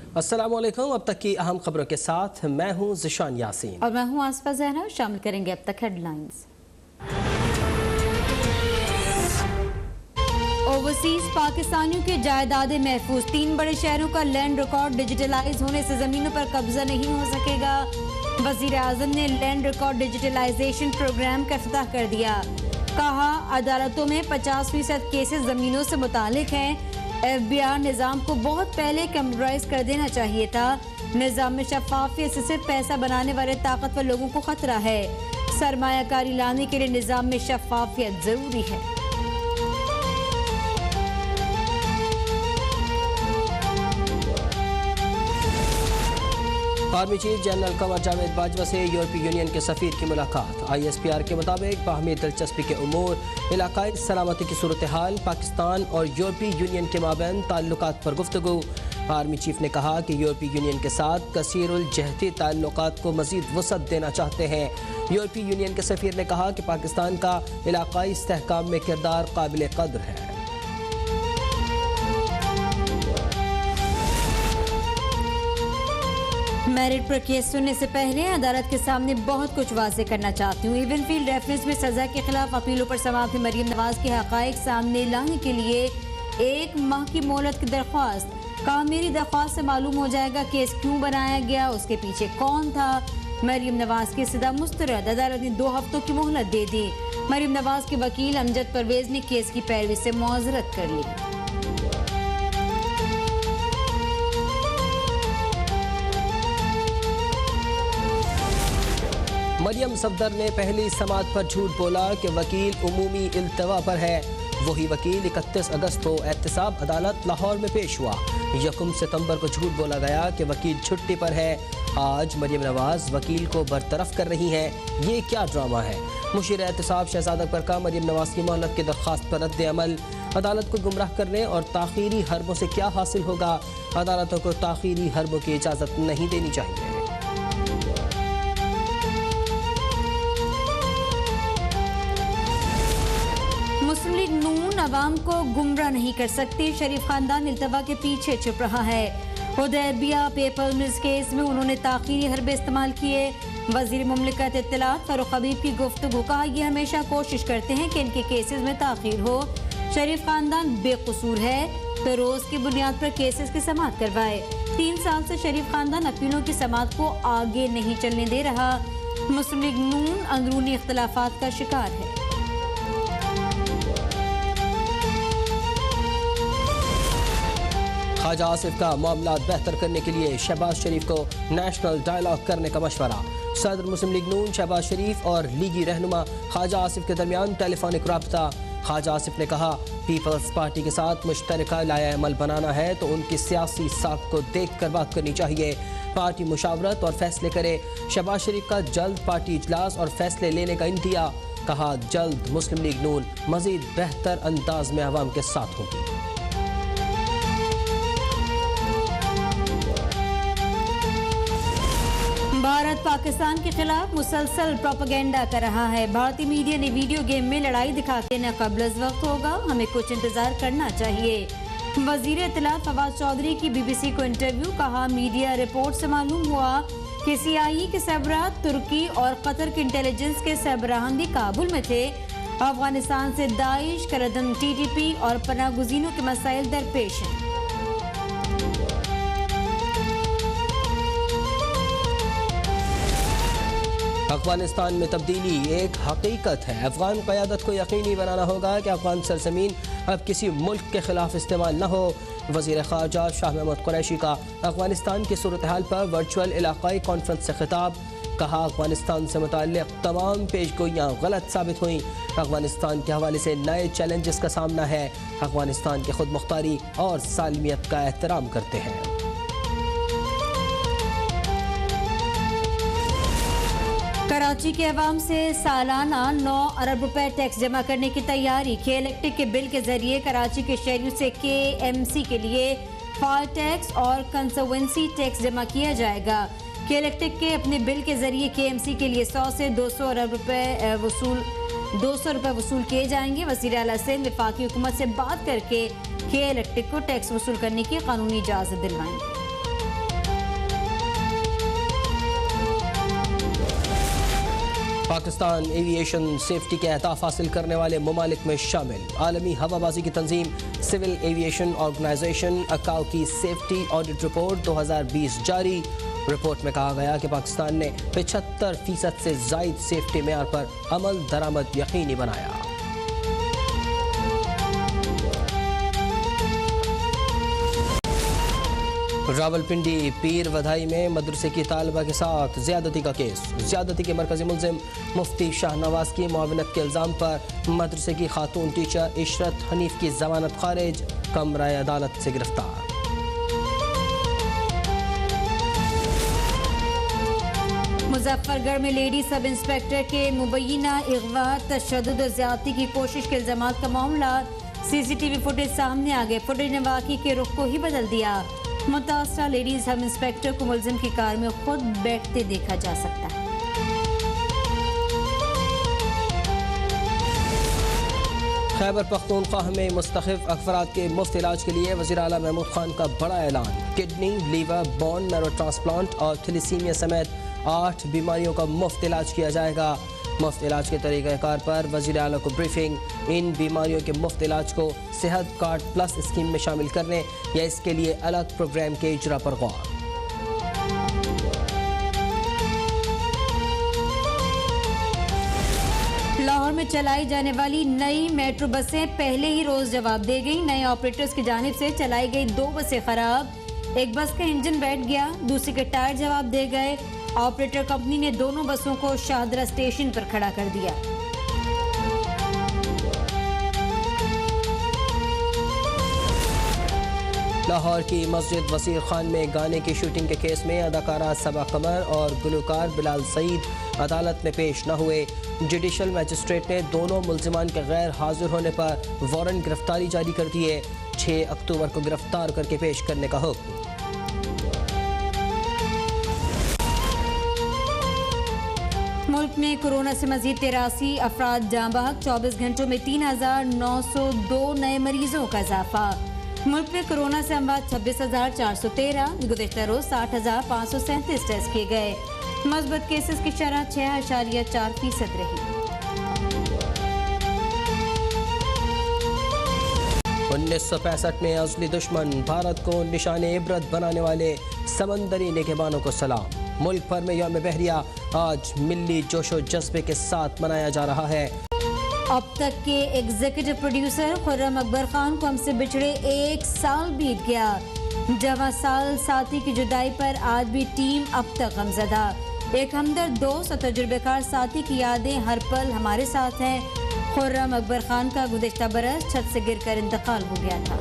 अस्सलामुअलैकुम। अब तक की अहम खबरों के साथ मैं हूं ज़िशान यासीन और मैं हूं आसफा ज़हरा। शामिल करेंगे अब तक हेडलाइंस। ओवरसीज पाकिस्तानियों की जायदादें महफूज। 3 बड़े शहरों का लैंड रिकॉर्ड डिजिटलाइज होने से जमीनों पर कब्जा नहीं हो सकेगा। वजीर आजम ने लैंड रिकॉर्ड डिजिटलाइजेशन प्रोग्राम का इफ्तिताह कर दिया। कहा, अदालतों में 50% केसेस जमीनों से मुतालिक हैं। FBI निज़ाम को बहुत पहले कंप्यूटराइज कर देना चाहिए था। निज़ाम में शफाफियत से पैसा बनाने वाले ताकतवर लोगों को खतरा है। सरमायाकारी लाने के लिए निज़ाम में शफाफियत जरूरी है। Army chief general Qamar Javed Bajwa से यूरोपीय यूनियन के सफीर की मुलाकात। ISPR के मुताबिक बाहमी दिलचस्पी के उमूर, इलाकाई सलामती की सूरत हाल, पाकिस्तान और यूरोपीय यूनियन के माबैन ताल्लुकात पर गुफ्तगू। आर्मी चीफ ने कहा कि यूरोपीय यूनियन के साथ कसीरुल जहती ताल्लुकात को मजीद वसअत देना चाहते हैं। यूरोपीय यूनियन के सफीर ने कहा कि पाकिस्तान का इलाकाई इस्तेहकाम में किरदार काबिल कद्र है। मेरिट पर केस सुनने से पहले अदालत के सामने बहुत कुछ वाज़ेह करना चाहती हूँ। इवन फील्ड रेफरेंस में सजा के खिलाफ अपीलों पर समाअत में मरियम नवाज के हक़ाइक़ सामने लाने के लिए 1 माह की मोहलत की दरख्वास्त। कहा, मेरी दरख्वास्त से मालूम हो जाएगा केस क्यों बनाया गया, उसके पीछे कौन था। मरियम नवाज की सजा मुस्तरद। अदालत ने 2 हफ्तों की मोहलत दे दी। मरियम नवाज के वकील अमजद परवेज ने केस की पैरवी से मुआज़रत कर ली। मरियम सफदर ने पहली समाअत पर झूठ बोला कि वकील उमूमी इल्तवा पर है। वही वकील 31 अगस्त को एहतसाब अदालत लाहौर में पेश हुआ। 1 सितंबर को झूठ बोला गया कि वकील छुट्टी पर है। आज मरियम नवाज वकील को बरतरफ कर रही हैं। ये क्या ड्रामा है। मुशीर एहतसाब शहजाद अकबर का मरियम नवाज की मोहलत की दरख्वास्त पर रद्द अमल। अदालत को गुमराह करने और ताखीरी हरबों से क्या हासिल होगा। अदालतों को ताखीरी हरबों की इजाज़त नहीं देनी चाहिए। मुस्लिम लीग नून अवाम को गुमराह नहीं कर सकती। शरीफ खानदान इल्तवा के पीछे छुप रहा है। हुदैबिया पेपर मिल्स केस में उन्होंने ताखीरी हरबे इस्तेमाल किए। वजीर मुमलिकत इत्तलात फारूक हबीब की गुफ्तगू। कहा, ये हमेशा कोशिश करते हैं कि इनके केसेस में ताखीर हो। शरीफ खानदान बेकसूर है तो रोज की बुनियाद पर केसेस की समाअत करवाए। 3 साल से शरीफ खानदान अपीलों की समाअत को आगे नहीं चलने दे रहा। मुस्लिम लीग नून अंदरूनी इख्तलाफात का शिकार है। ख्वाजा आसिफ का मामला बेहतर करने के लिए शहबाज शरीफ को नेशनल डायलॉग करने का मशवरा। सदर मुस्लिम लीग नून शहबाज शरीफ और लीगी रहनुमा ख्वाजा आसिफ के दरमियान टेलीफोनिक राब्ता। ख्वाजा आसिफ ने कहा, पीपल्स पार्टी के साथ मुश्तरका लाया अमल बनाना है तो उनकी सियासी साख को देख कर बात करनी चाहिए। पार्टी मुशावरत और फैसले करे। शहबाज शरीफ का जल्द पार्टी इजलास और फैसले लेने का इंतहा। कहा, जल्द मुस्लिम लीग नून मजीद बेहतर अंदाज में अवाम के साथ होगी। भारत पाकिस्तान के खिलाफ मुसलसल प्रोपेगेंडा कर रहा है। भारतीय मीडिया ने वीडियो गेम में लड़ाई दिखा के न कब्ल वक्त होगा, हमें कुछ इंतजार करना चाहिए। वजीर इत्तलात फवाद चौधरी की BBC को इंटरव्यू। कहा, मीडिया रिपोर्ट से मालूम हुआ कि CIA के सरबराह तुर्की और कतर के इंटेलिजेंस के सरबराहान भी काबुल में थे। अफगानिस्तान से दाइश, करदम TTP और पनागुजीनों के मसाइल दरपेश हैं। अफगानिस्तान में तब्दीली एक हकीकत है। अफगान क़यादत को यकीनी बनाना होगा कि अफगान सरजमीन अब किसी मुल्क के खिलाफ इस्तेमाल न हो। वज़ीर ख़ारजा शाह महमूद कुरैशी का अफगानिस्तान की सूरत हाल पर वर्चुअल इलाकाई कॉन्फ्रेंस से खिताब। कहा, अफगानिस्तान से मुताल्लिक़ तमाम पेशगोइयाँ गलत साबित हुई। अफगानिस्तान के हवाले से नए चैलेंजेस का सामना है। अफगानिस्तान की खुद मुख्तारी और सालमियत का एहतराम करते हैं। कराची के अवाम से सालाना 9 अरब रुपए टैक्स जमा करने की तैयारी। इलेक्ट्रिक के बिल के जरिए कराची के शहरियों से KMC के लिए फायर टैक्स और कंसर्वेंसी टैक्स जमा किया जाएगा। इलेक्ट्रिक के अपने बिल के जरिए KMC के लिए 100 से 200 अरब रुपए वसूल किए जाएंगे। वज़ीर आला सिंध वफाकी हुकूमत से बात करके इलेक्ट्रिक को टैक्स वसूल करने की कानूनी इजाज़त दिलवाएंगे। पाकिस्तान एविएशन सेफ्टी के अहदाफ हासिल करने वाले ममालिक में शामिल। आलमी हवाबाजी की तंजीम सिविल एविएशन ऑर्गेनाइजेशन अकाउ की सेफ्टी ऑडिट रिपोर्ट 2020 जारी। रिपोर्ट में कहा गया कि पाकिस्तान ने 75% से ज़ायद सेफ्टी मेयार पर अमल दरामद यकीनी बनाया। रावलपिंडी पीर वधाई में मदरसे की तालिबा के साथ ज्यादती का केस। ज्यादती के मरकजी मुलजिम मुफ्ती शाहनवाज की मुआवनत के इल्ज़ाम पर मदरसे की खातून टीचर इशरत हनीफ की जमानत खारिज, कमरा अदालत से गिरफ्तार। मुजफ्फरगढ़ में लेडी सब इंस्पेक्टर के मुबैना अगवा, तशद्दुद और ज़्यादती की कोशिश के इल्ज़ामात का मामला। CCTV फुटेज सामने आ गए। फुटेज ने वाक़ई के रुख को ही बदल दिया। मुतासरा लेडी सब इंस्पेक्टर को मुलजिम की कार में खुद बैठते देखा जा सकता है। खैबर पख्तूनख्वा में मुस्तखिफ अफराद के मुफ्त इलाज के लिए वज़ीर आला महमूद खान का बड़ा ऐलान। Kidney, liver, bone marrow transplant और थैलेसीमिया समेत 8 बीमारियों का मुफ्त इलाज किया जाएगा। मुफ्त इलाज के तरीक़ाकार पर वज़ीर आला को ब्रीफिंग। इन बीमारियों के मुफ्त इलाज को सेहत कार्ड प्लस स्कीम में शामिल करने या इसके लिए अलग प्रोग्राम के इजरा पर गौर। लाहौर में चलाई जाने वाली नई मेट्रो बसें पहले ही रोज जवाब दे गई। नए ऑपरेटर्स की जानिब से चलाई गई 2 बसें खराब। एक बस का इंजन बैठ गया, दूसरी के टायर जवाब दे गए। ऑपरेटर कंपनी ने दोनों बसों को शाहदरा स्टेशन पर खड़ा कर दिया। लाहौर की मस्जिद वसीर खान में गाने की शूटिंग के केस में अदाकारा सबा कमर और गुलकार बिलाल सईद अदालत में पेश न हुए। जुडिशल मजिस्ट्रेट ने दोनों मुल्जिमान के गैर हाजिर होने पर वारंट गिरफ्तारी जारी कर दिए। 6 अक्टूबर को गिरफ्तार करके पेश करने का हुक्म। मुल्क में कोरोना से मजीद 83 अफराद जाँ बहक। 24 घंटों में 3,902 नए मरीजों का इजाफा। मुल्क में कोरोना से अमवात 26,413। गुज़िश्ता रोज 60,537 टेस्ट किए गए। मस्बत केसेस की शरह 6.4% रही। 1965 में अज़ली दुश्मन भारत को निशाने इबरत बनाने वाले समंदरी निगहबानों को सलाम। मुल्क भर में यौम बहरिया आज मिली जोशो जज्बे के साथ मनाया जा रहा है। अब तक के एग्जीक्यूटिव प्रोड्यूसर खुर्रम अकबर खान को हमसे बिछड़े 1 साल बीत गया। जवां साल साथी की जुदाई पर आज भी टीम अब तक गमज़दा। एक हमदर्द दोस्त और तजुर्बेकार साथी की यादें हर पल हमारे साथ हैं। खुर्रम अकबर खान का गुज़िश्ता बरस छत से गिरकर इंतकाल हो गया था।